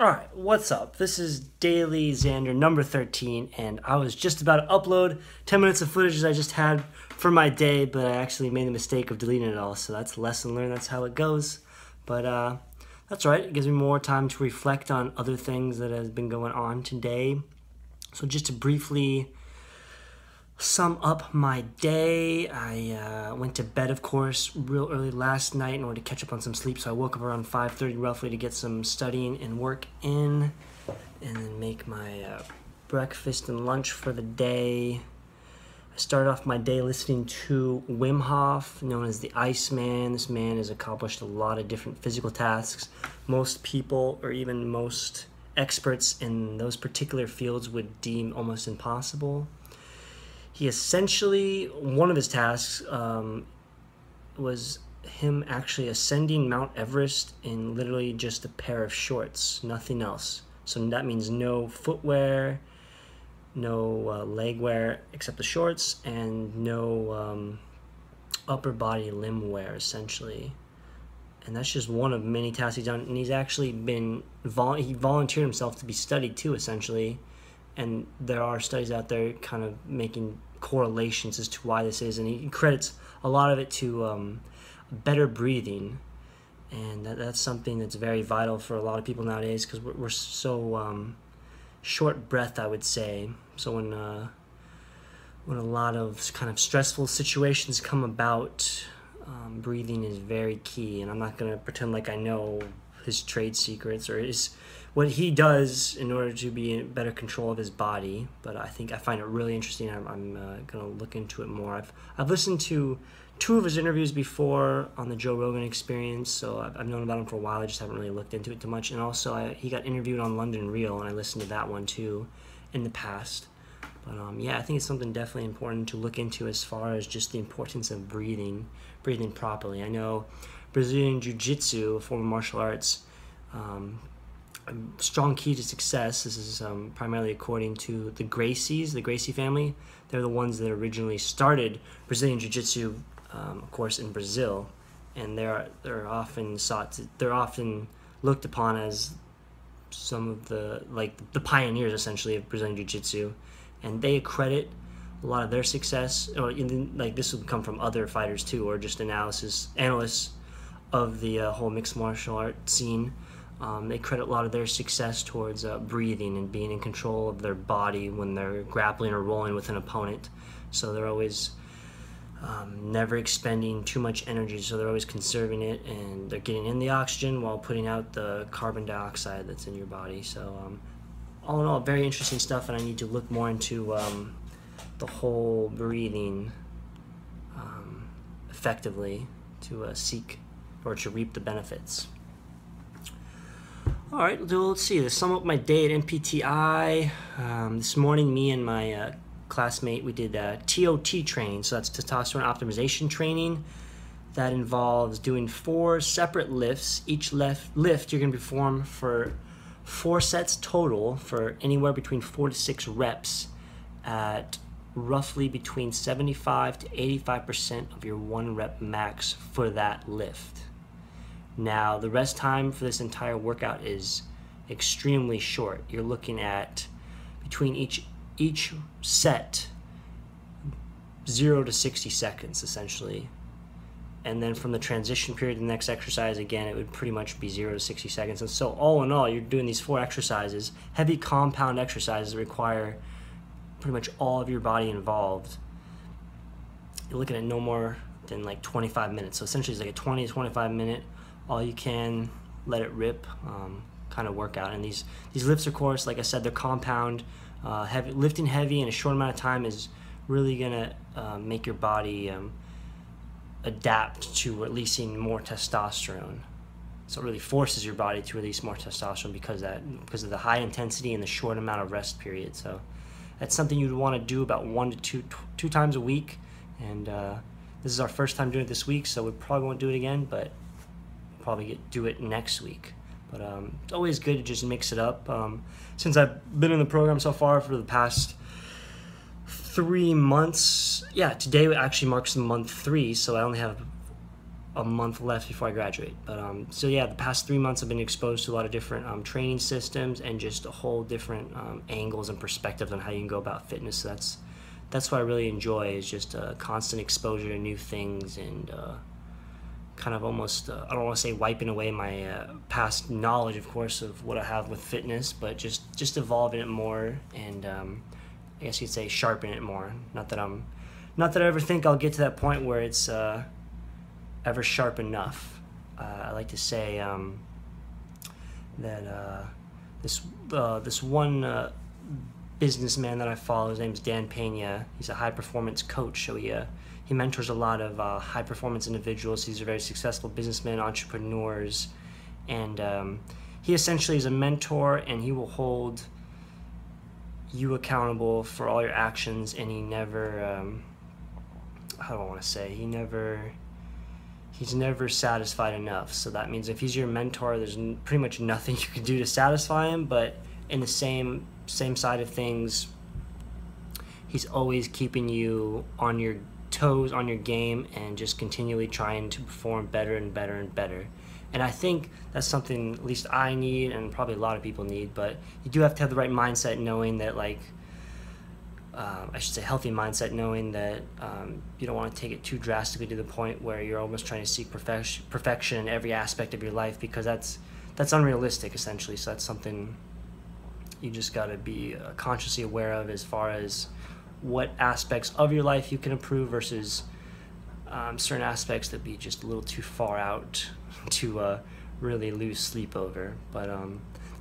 Alright, what's up? This is DailyXander number 13, and I was just about to upload 10 minutes of footage I just had for my day, but I actually made the mistake of deleting it all, so that's a lesson learned, that's how it goes. But that's alright, it gives me more time to reflect on other things that has been going on today. So just to briefly sum up my day, I went to bed, of course, real early last night in order to catch up on some sleep. So I woke up around 5:30 roughly to get some studying and work in, and then make my breakfast and lunch for the day. I started off my day listening to Wim Hof, known as the Iceman. This man has accomplished a lot of different physical tasks. Most people, or even most experts in those particular fields, would deem almost impossible. He essentially, one of his tasks was him actually ascending Mount Everest in literally just a pair of shorts, nothing else. So that means no footwear, no leg wear except the shorts, and no upper body limb wear, essentially. And that's just one of many tasks he's done. And he's actually been, he volunteered himself to be studied too, essentially. And there are studies out there kind of making correlations as to why this is, and he credits a lot of it to better breathing, and that's something that's very vital for a lot of people nowadays, because we're so short breath, I would say. So when a lot of kind of stressful situations come about, breathing is very key. And I'm not going to pretend like I know his trade secrets or what he does in order to be in better control of his body, but I find it really interesting. I'm going to look into it more. I've listened to 2 of his interviews before on the Joe Rogan Experience, so I've known about him for a while. I just haven't really looked into it too much. And also he got interviewed on London Real, and I listened to that one too in the past. But yeah, I think it's something definitely important to look into as far as just the importance of breathing properly. I know Brazilian Jiu-Jitsu, former martial arts, a strong key to success. This is primarily according to the Gracie family. They're the ones that originally started Brazilian Jiu-Jitsu, of course, in Brazil, and they're often looked upon as some of the pioneers, essentially, of Brazilian Jiu-Jitsu, and they accredit a lot of their success, or this would come from other fighters too, or just analysts of the whole mixed martial art scene. They credit a lot of their success towards breathing and being in control of their body when they're grappling or rolling with an opponent. So they're always never expending too much energy, so they're always conserving it, and they're getting in the oxygen while putting out the carbon dioxide that's in your body. So all in all, very interesting stuff, and I need to look more into the whole breathing effectively to seek or to reap the benefits. All right, let's see. To sum up my day at NPTI, this morning, me and my classmate, we did TOT training. So that's Testosterone Optimization Training. That involves doing 4 separate lifts. Each lift you're going to perform for 4 sets total for anywhere between 4 to 6 reps at roughly between 75 to 85% of your 1 rep max for that lift. Now, the rest time for this entire workout is extremely short. You're looking at between each set 0 to 60 seconds, essentially. And then from the transition period to the next exercise, again, it would pretty much be 0 to 60 seconds. And so all in all, you're doing these 4 exercises, heavy compound exercises that require pretty much all of your body involved. You're looking at no more than like 25 minutes. So essentially it's like a 20 to 25 minute all you can let it rip kind of workout. And these lifts, of course, like I said, they're compound. Lifting heavy in a short amount of time is really gonna make your body adapt to releasing more testosterone. So it really forces your body to release more testosterone because of the high intensity and the short amount of rest period. So that's something you'd want to do about 1 to 2 times a week. And this is our first time doing it this week, so we probably won't do it again, but we'll probably do it next week. But it's always good to just mix it up. Since I've been in the program so far for the past 3 months, yeah, today actually marks month 3, so I only have a month left before I graduate. But so yeah, the past 3 months I've been exposed to a lot of different training systems and just a whole different angles and perspectives on how you can go about fitness. So that's what I really enjoy, is just constant exposure to new things, and kind of almost, I don't want to say wiping away my past knowledge, of course, of what I have with fitness, but just evolving it more, and I guess you'd say sharpen it more. Not that I ever think I'll get to that point where it's ever sharp enough. I like to say that this one businessman that I follow, his name's Pena. He's a high performance coach, so he mentors a lot of high performance individuals. He's a very successful businessman, entrepreneurs, and he essentially is a mentor, and he will hold you accountable for all your actions, and he never how do I want to say, he's never satisfied enough. So that means if he's your mentor, there's pretty much nothing you can do to satisfy him, but in the same side of things, he's always keeping you on your toes, on your game, and just continually trying to perform better and better and better. And I think that's something at least I need, and probably a lot of people need, but you do have to have the right mindset, knowing that, like, I should say healthy mindset, knowing that you don't want to take it too drastically to the point where you're almost trying to seek perfection in every aspect of your life, because that's unrealistic, essentially. So that's something you just got to be consciously aware of, as far as what aspects of your life you can improve versus certain aspects that be just a little too far out to really lose sleep over. But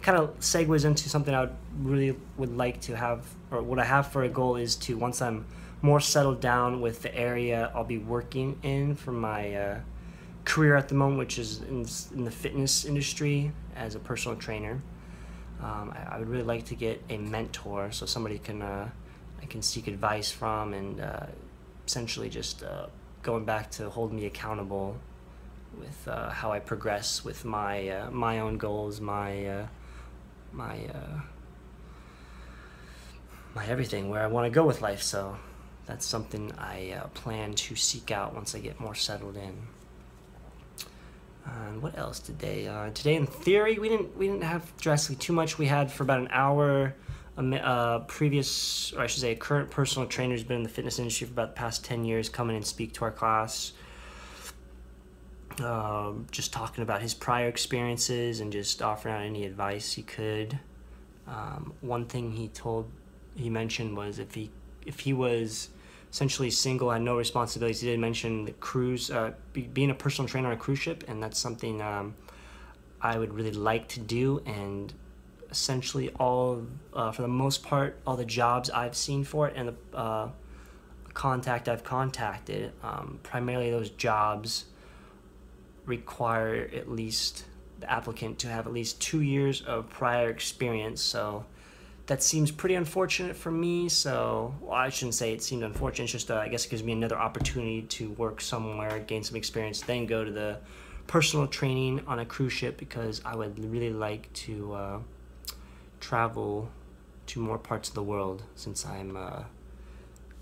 kind of segues into something I really would like to have, or what I have for a goal is to, once I'm more settled down with the area I'll be working in for my career at the moment, which is in the fitness industry as a personal trainer, I would really like to get a mentor, so somebody I can seek advice from, and essentially just going back to hold me accountable with how I progress with my own goals, my everything, where I want to go with life. So that's something I plan to seek out once I get more settled in. And what else today? Today, in theory, we didn't have drastically too much. We had for about an hour previous, or I should say, a current personal trainer who's been in the fitness industry for about the past 10 years come in and speak to our class. Just talking about his prior experiences and just offering out any advice he could. One thing he mentioned was if he was essentially single, had no responsibilities. He did mention the cruise, being a personal trainer on a cruise ship, and that's something I would really like to do. And essentially for the most part, all the jobs I've seen for it and the contact I've contacted, primarily those jobs require at least the applicant to have at least 2 years of prior experience. So that seems pretty unfortunate for me. So, well, I shouldn't say it seemed unfortunate. It's just, I guess it gives me another opportunity to work somewhere, gain some experience, then go to the personal training on a cruise ship, because I would really like to travel to more parts of the world, since I'm a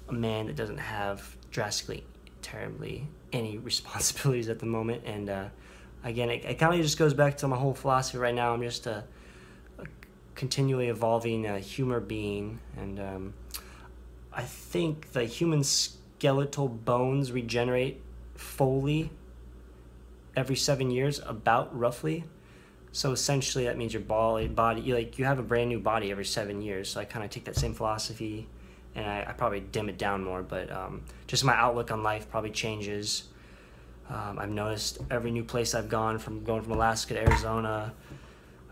man that doesn't have terribly any responsibilities at the moment. And again, it kind of just goes back to my whole philosophy right now. I'm just a continually evolving humor being, and I think the human skeletal bones regenerate fully every 7 years, about roughly. So essentially that means your body, you have a brand new body every 7 years. So I kind of take that same philosophy, and I probably dim it down more, but just my outlook on life probably changes. I've noticed every new place I've gone from Alaska to Arizona,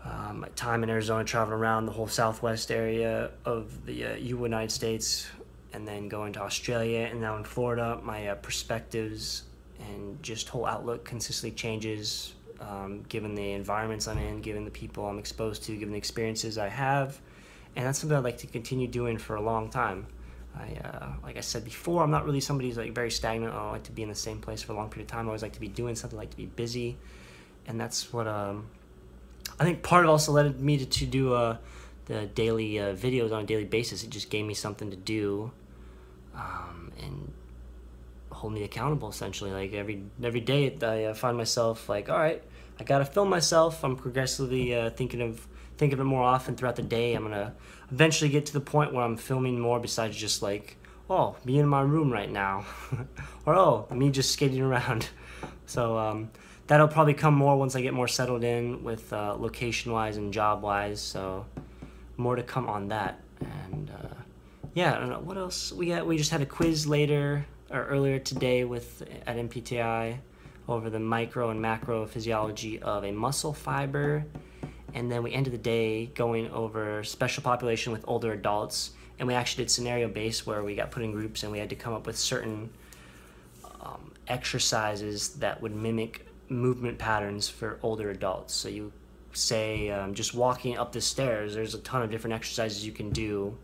my time in Arizona, traveling around the whole southwest area of the United States, and then going to Australia, and now in Florida, my perspectives and just whole outlook consistently changes, given the environments I'm in, given the people I'm exposed to, given the experiences I have. And that's something I'd like to continue doing for a long time. Like I said before, I'm not really somebody who's very stagnant. I don't like to be in the same place for a long period of time. I always like to be doing something, I like to be busy. And that's what I think part of also led me to do the daily videos on a daily basis. It just gave me something to do, and hold me accountable, essentially. Like every day I find myself like, all right, I gotta film myself. I'm progressively thinking of it more often throughout the day. I'm gonna eventually get to the point where I'm filming more besides just like, oh, me in my room right now, or oh, me just skating around. So that'll probably come more once I get more settled in with location-wise and job-wise. So more to come on that. And yeah, I don't know what else we got. We just had a quiz earlier today at NPTI over the micro and macro physiology of a muscle fiber. And then we ended the day going over special population with older adults. And we actually did scenario-based where we got put in groups and we had to come up with certain exercises that would mimic movement patterns for older adults. So you say just walking up the stairs, there's a ton of different exercises you can do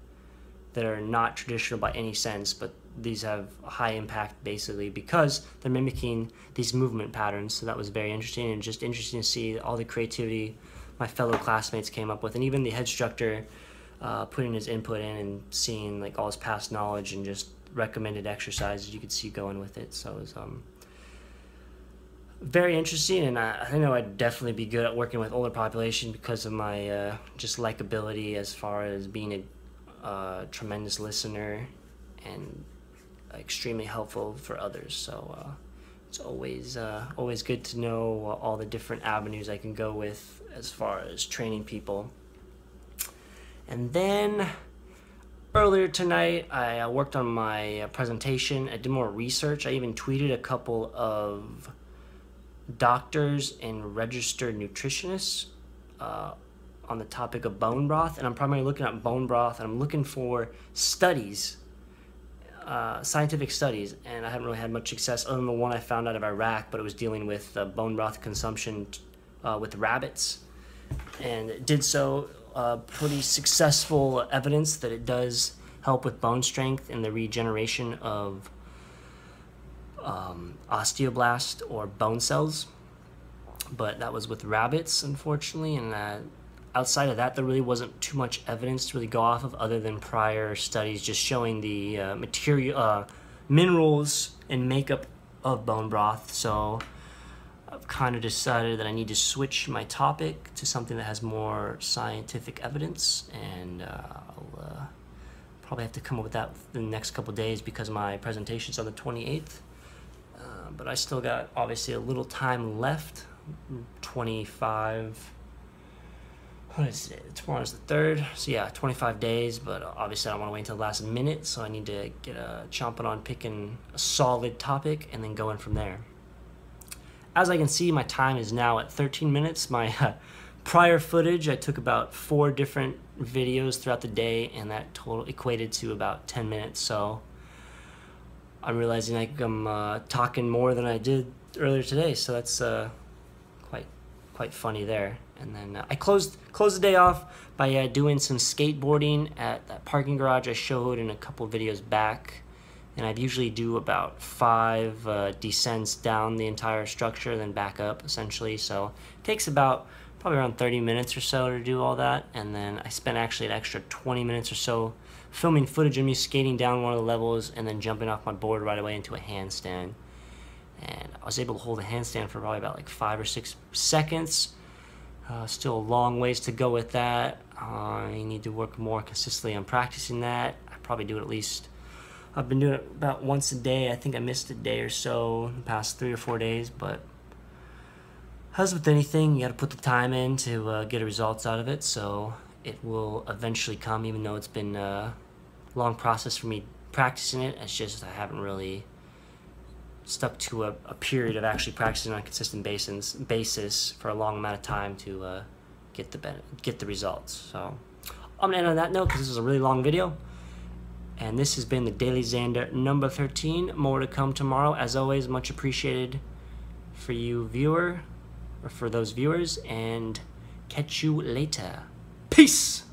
that are not traditional by any sense, but these have a high impact basically because they're mimicking these movement patterns. So that was very interesting, and just interesting to see all the creativity my fellow classmates came up with, and even the head instructor putting his input in and seeing like all his past knowledge and just recommended exercises you could see going with it. So it was very interesting, and I know I'd definitely be good at working with older population because of my just likability as far as being a tremendous listener and extremely helpful for others. So it's always good to know all the different avenues I can go with as far as training people. And then earlier tonight, I worked on my presentation. I did more research. I even tweeted a couple of doctors and registered nutritionists on the topic of bone broth. And I'm primarily looking at bone broth, and I'm looking for studies, scientific studies. And I haven't really had much success other than the one I found out of Iraq, but it was dealing with bone broth consumption with rabbits. And it did so pretty successful evidence that it does help with bone strength and the regeneration of osteoblast or bone cells. But that was with rabbits, unfortunately, and outside of that, there really wasn't too much evidence to really go off of other than prior studies just showing the minerals and makeup of bone broth. So I've kind of decided that I need to switch my topic to something that has more scientific evidence, and I'll probably have to come up with that in the next couple days because my presentation's on the 28th. But I still got obviously a little time left, 25, what is it, tomorrow's the 3rd, so yeah, 25 days, but obviously I don't want to wait until the last minute, so I need to get chomping on picking a solid topic and then going from there. As I can see, my time is now at 13 minutes. My prior footage, I took about 4 different videos throughout the day, and that total equated to about 10 minutes. So I'm realizing I'm talking more than I did earlier today. So that's quite funny there. And then I closed the day off by doing some skateboarding at that parking garage I showed in a couple videos back. And I'd usually do about 5 descents down the entire structure, then back up, essentially. So it takes about probably around 30 minutes or so to do all that. And then I spent actually an extra 20 minutes or so filming footage of me skating down one of the levels and then jumping off my board right away into a handstand. And I was able to hold a handstand for probably about like 5 or 6 seconds. Still a long ways to go with that. I need to work more consistently on practicing that. I probably do it at least, I've been doing it about once a day. I think I missed a day or so in the past 3 or 4 days, but as with anything, you got to put the time in to get results out of it, so it will eventually come, even though it's been a long process for me practicing it. It's just I haven't really stuck to a period of actually practicing on a consistent basis for a long amount of time to get the results. So I'm gonna end on that note because this is a really long video. And this has been the Daily Xander number 13. More to come tomorrow. As always, much appreciated for you for those viewers, and catch you later. Peace!